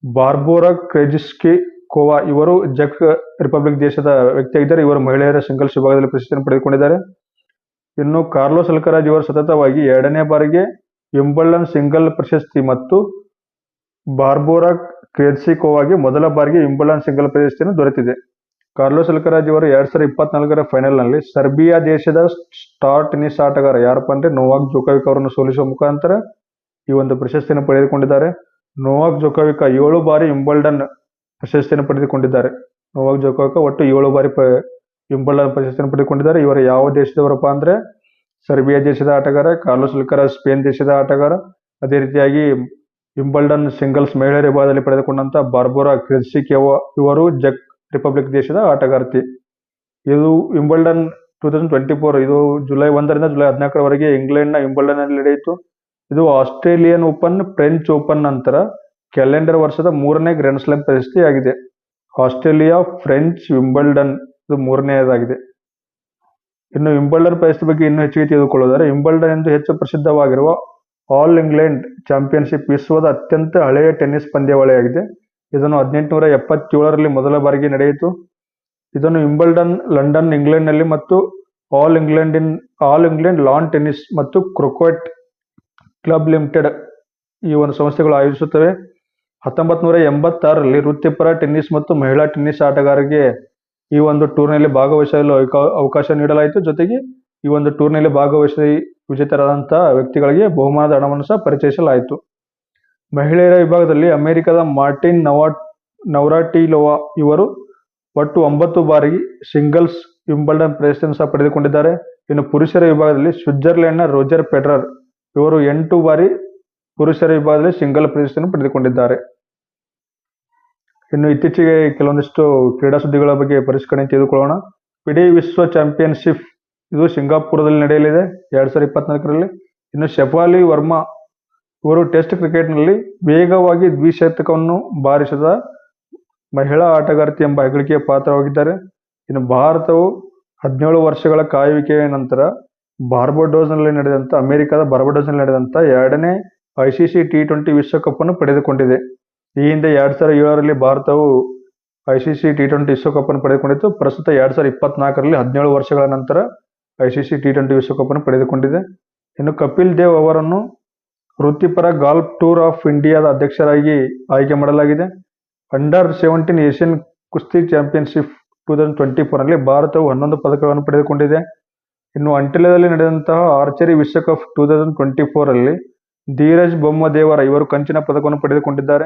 ಬಾರ್ಬೋರಾ ಕ್ರೆಜಿಸ್ಕೋವಾ ಇವರು ಚೆಕ್ ರಿಪಬ್ಲಿಕ್ ದೇಶದ ವ್ಯಕ್ತಿಯಾಗಿದ್ದಾರೆ. ಇವರು ಮಹಿಳೆಯರ ಸಿಂಗಲ್ಸ್ ವಿಭಾಗದಲ್ಲಿ ಪ್ರಶಸ್ತಿಯನ್ನು ಪಡೆದುಕೊಂಡಿದ್ದಾರೆ. ಇನ್ನು ಕಾರ್ಲೋಸ್ ಅಲ್ಕರಾಜ್ ಇವರು ಸತತವಾಗಿ 2ನೇ ಬಾರಿಗೆ ವಿಂಬಲ್ಡನ್ ಸಿಂಗಲ್ ಪ್ರಶಸ್ತಿ ಮತ್ತು ಬಾರ್ಬೋರಾ ಕ್ರೆಜಿಸ್ಕೋವಾಗೆ ಮೊದಲ ಬಾರಿಗೆ ವಿಂಬಲ್ಡನ್ ಸಿಂಗಲ್ ಪ್ರಶಸ್ತಿಯನ್ನು ದೊರೆತಿದೆ. ಕಾರ್ಲೋಸ್ ಅಲ್ಕರಾಜ್ ಇವರು 2024ರ ಫೈನಲ್ನಲ್ಲಿ ಸರ್ಬಿಯಾ ದೇಶದ ಸ್ಟಾರ್ ಟೆನ್ನಿಸ್ ಆಟಗಾರ ಯಾರಪ್ಪ ಅಂದ್ರೆ ನೋವಾಕ್ ಜೋಕೋವಿಕ್ ಅವರನ್ನು ಸೋಲಿಸುವ ಮುಖಾಂತರ ಈ ಒಂದು ಪ್ರಶಸ್ತಿಯನ್ನು ಪಡೆದುಕೊಂಡಿದ್ದಾರೆ. ನೋವಾಕ್ ಜೋಕೋವಿಕ್ 7 ಬಾರಿ ವಿಂಬಲ್ಡನ್ ಪ್ರಶಸ್ತಿಯನ್ನು ಪಡೆದುಕೊಂಡಿದ್ದಾರೆ. ನೋವಾಕ್ ಜೋಕೋವಿಕ್ ಒಟ್ಟು 7 ಬಾರಿ ವಿಂಬಲ್ಡನ್ ಪ್ರಶಸ್ತಿಯನ್ನು ಪಡೆದುಕೊಂಡಿದ್ದಾರೆ. ಇವರು ಯಾವ ದೇಶದವರಪ್ಪ ಅಂದ್ರೆ ಸರ್ಬಿಯಾ ದೇಶದ ಆಟಗಾರ. ಕಾರ್ಲೋಸ್ ಅಲ್ಕರಾಜ್ ಸ್ಪೇನ್ ದೇಶದ ಆಟಗಾರ. ಅದೇ ರೀತಿಯಾಗಿ ವಿಂಬಲ್ಡನ್ ಸಿಂಗಲ್ಸ್ ಮಹಿಳೆಯರ ವಿಭಾಗದಲ್ಲಿ ಪಡೆದುಕೊಂಡಂತ ಬಾರ್ಬೋರಾ ಕ್ರೆಜಿಸ್ಕೋವಾ ಇವರು ಚೆಕ್ ರಿಪಬ್ಲಿಕ್ ದೇಶದ ಆಟಗಾರ್ತಿ. ಇದು ವಿಂಬಲ್ಡನ್ 2024 ಇದು ಜುಲೈ 1ರಿಂದ ಜುಲೈ 14ರವರೆಗೆ ಇಂಗ್ಲೆಂಡ್ನ ವಿಂಬಲ್ಡನ್ನಲ್ಲಿ ನಡೆಯಿತು. ಇದು ಆಸ್ಟ್ರೇಲಿಯನ್ ಓಪನ್, ಫ್ರೆಂಚ್ ಓಪನ್ ನಂತರ ಕ್ಯಾಲೆಂಡರ್ ವರ್ಷದ 3ನೇ ಗ್ರ್ಯಾಂಡ್ ಸ್ಲಾಮ್ ಪ್ರಶಸ್ತಿಯಾಗಿದೆ. ಆಸ್ಟ್ರೇಲಿಯಾ, ಫ್ರೆಂಚ್, ವಿಂಬಲ್ಡನ್ ಇದು 3ನೇದಾಗಿದೆ. ಇನ್ನು ವಿಂಬಲ್ಡನ್ ಪ್ರಶಸ್ತಿ ಬಗ್ಗೆ ಇನ್ನೂ ಹೆಚ್ಚಿಗೆ ತಿಳಿದುಕೊಳ್ಳುವುದಾದರೆ, ವಿಂಬಲ್ಡನ್ ಎಂದು ಹೆಚ್ಚು ಪ್ರಸಿದ್ಧವಾಗಿರುವ ಆಲ್ ಇಂಗ್ಲೆಂಡ್ ಚಾಂಪಿಯನ್ಶಿಪ್ ವಿಶ್ವದ ಅತ್ಯಂತ ಹಳೆಯ ಟೆನ್ನಿಸ್ ಪಂದ್ಯಾವಳಿಯಾಗಿದೆ. ಇದನ್ನು 1877ರಲ್ಲಿ ಮೊದಲ ಬಾರಿಗೆ ನಡೆಯಿತು. ಇದನ್ನು ವಿಂಬಲ್ಡನ್ ಲಂಡನ್ ಇಂಗ್ಲೆಂಡ್ನಲ್ಲಿ ಮತ್ತು ಆಲ್ ಇಂಗ್ಲೆಂಡ್ ಲಾನ್ ಟೆನ್ನಿಸ್ ಮತ್ತು ಕ್ರಿಕೆಟ್ ಕ್ಲಬ್ ಲಿಮಿಟೆಡ್ ಈ ಒಂದು ಸಂಸ್ಥೆಗಳು ಆಯೋಜಿಸುತ್ತವೆ. 1986ರಲ್ಲಿ ವೃತ್ತಿಪರ ಟೆನ್ನಿಸ್ ಮತ್ತು ಮಹಿಳಾ ಟೆನ್ನಿಸ್ ಆಟಗಾರರಿಗೆ ಈ ಒಂದು ಟೂರ್ನಿಯಲ್ಲಿ ಭಾಗವಹಿಸಲು ಅವಕಾಶ ನೀಡಲಾಯಿತು. ಜೊತೆಗೆ ಈ ಒಂದು ಟೂರ್ನಿಯಲ್ಲಿ ಭಾಗವಹಿಸಿ ವಿಜೇತರಾದಂತಹ ವ್ಯಕ್ತಿಗಳಿಗೆ ಬಹುಮಾನದ ಹಣವನ್ನು ಸಹ ಪರಿಚಯಿಸಲಾಯಿತು. ಮಹಿಳೆಯರ ವಿಭಾಗದಲ್ಲಿ ಅಮೆರಿಕದ ಮಾರ್ಟಿನ್ ನವ್ರಾಟಿಲೋವಾ ಇವರು ಒಟ್ಟು 9 ಬಾರಿ ಸಿಂಗಲ್ಸ್ ವಿಂಬಲ್ಡನ್ ಪ್ರಶಸ್ತಿಯನ್ನು ಸಹ ಪಡೆದುಕೊಂಡಿದ್ದಾರೆ. ಇನ್ನು ಪುರುಷರ ವಿಭಾಗದಲ್ಲಿ ಸ್ವಿಟ್ಜರ್ಲೆಂಡ್ನ ರೋಜರ್ ಫೆಡರರ್ ಇವರು 8 ಬಾರಿ ಪುರುಷರ ವಿಭಾಗದಲ್ಲಿ ಸಿಂಗಲ್ ಪ್ರಶಸ್ತಿಯನ್ನು ಪಡೆದುಕೊಂಡಿದ್ದಾರೆ. ಇನ್ನು ಇತ್ತೀಚೆಗೆ ಕೆಲವೊಂದಿಷ್ಟು ಕ್ರೀಡಾ ಸುದ್ದಿಗಳ ಬಗ್ಗೆ ಪರಿಷ್ಕರಣೆ ತೆಗೆದುಕೊಳ್ಳೋಣ. ಫಿಡೆ ವಿಶ್ವ ಚಾಂಪಿಯನ್ಶಿಪ್ ಇದು ಸಿಂಗಾಪುರದಲ್ಲಿ ನಡೆಯಲಿದೆ 2024ರಲ್ಲಿ. ಇನ್ನು ಶಫಾಲಿ ವರ್ಮಾ ಇವರು ಟೆಸ್ಟ್ ಕ್ರಿಕೆಟ್ನಲ್ಲಿ ವೇಗವಾಗಿ ದ್ವಿಶತಕವನ್ನು ಬಾರಿಸಿದ ಮಹಿಳಾ ಆಟಗಾರ್ತಿ ಎಂಬ ಹೆಗ್ಗಳಿಕೆಯ ಪಾತ್ರವಾಗಿದ್ದಾರೆ. ಇನ್ನು ಭಾರತವು 17 ವರ್ಷಗಳ ಕಾಯುವಿಕೆಯ ನಂತರ ಅಮೆರಿಕದ ಬಾರ್ಬಡೋಸ್ನಲ್ಲಿ ನಡೆದಂಥ 2ನೇ ICC T20 ವಿಶ್ವಕಪ್ ಅನ್ನು ಪಡೆದುಕೊಂಡಿದೆ. ಈ ಹಿಂದೆ 2007ರಲ್ಲಿ ಭಾರತವು ICC T20 ವಿಶ್ವಕಪ್ ಅನ್ನು ಪಡೆದುಕೊಂಡಿತ್ತು. ಪ್ರಸ್ತುತ 2024ರಲ್ಲಿ 17 ವರ್ಷಗಳ ನಂತರ ICC T20 ವಿಶ್ವಕಪ್ ಅನ್ನು ಪಡೆದುಕೊಂಡಿದೆ. ಇನ್ನು ಕಪಿಲ್ ದೇವ್ ಅವರನ್ನು ವೃತ್ತಿಪರ ಗಾಲ್ಫ್ ಟೂರ್ ಆಫ್ ಇಂಡಿಯಾದ ಅಧ್ಯಕ್ಷರಾಗಿ ಆಯ್ಕೆ ಮಾಡಲಾಗಿದೆ. ಅಂಡರ್-17 ಏಷ್ಯನ್ ಕುಸ್ತಿ ಚಾಂಪಿಯನ್ಶಿಪ್ 2024ನಲ್ಲಿ ಭಾರತವು 11 ಪದಕಗಳನ್ನು ಪಡೆದುಕೊಂಡಿದೆ. ಇನ್ನು ಅಂಟಿಲಾದಲ್ಲಿ ನಡೆದಂತಹ ಆರ್ಚರಿ ವಿಶ್ವಕಪ್ 2024ರಲ್ಲಿ ಧೀರಜ್ ಬೊಮ್ಮದೇವರ ಇವರು ಕಂಚಿನ ಪದಕವನ್ನು ಪಡೆದುಕೊಂಡಿದ್ದಾರೆ.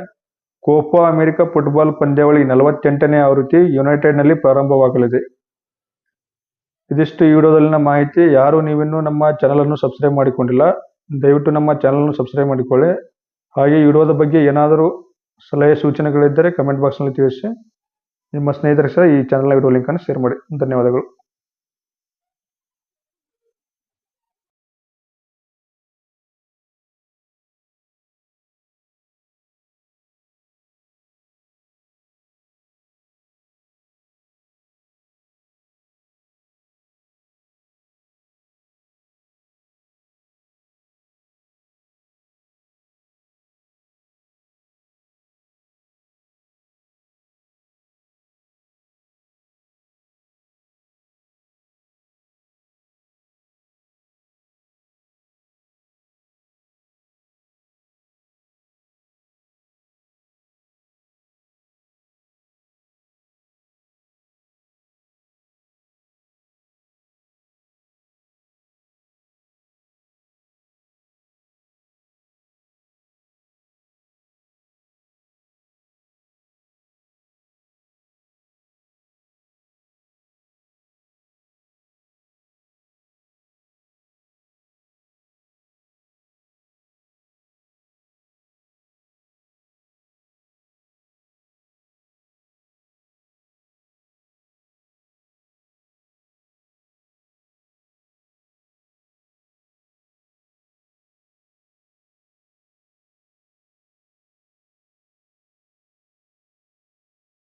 ಕೋಪಾ ಅಮೆರಿಕ ಫುಟ್ಬಾಲ್ ಪಂದ್ಯಾವಳಿ 48ನೇ ಆವೃತ್ತಿ ಯುನೈಟೆಡ್ನಲ್ಲಿ ಪ್ರಾರಂಭವಾಗಲಿದೆ. ಇದಿಷ್ಟು ಈ ವಿಡಿಯೋದಲ್ಲಿನ ಮಾಹಿತಿ. ಯಾರು ನೀವಿನ್ನೂ ನಮ್ಮ ಚಾನಲನ್ನು ಸಬ್ಸ್ಕ್ರೈಬ್ ಮಾಡಿಕೊಂಡಿಲ್ಲ, ದಯವಿಟ್ಟು ನಮ್ಮ ಚಾನಲನ್ನು ಸಬ್ಸ್ಕ್ರೈಬ್ ಮಾಡಿಕೊಳ್ಳಿ. ಹಾಗೆ ಈ ವಿಡಿಯೋದ ಬಗ್ಗೆ ಏನಾದರೂ ಸಲಹೆ ಸೂಚನೆಗಳಿದ್ದರೆ ಕಮೆಂಟ್ ಬಾಕ್ಸ್ನಲ್ಲಿ ತಿಳಿಸಿ. ನಿಮ್ಮ ಸ್ನೇಹಿತರಿಗೆ ಸಹ ಈ ಚಾನಲ್ನ ವಿಡಿಯೋ ಲಿಂಕನ್ನು ಶೇರ್ ಮಾಡಿ. ಧನ್ಯವಾದಗಳು.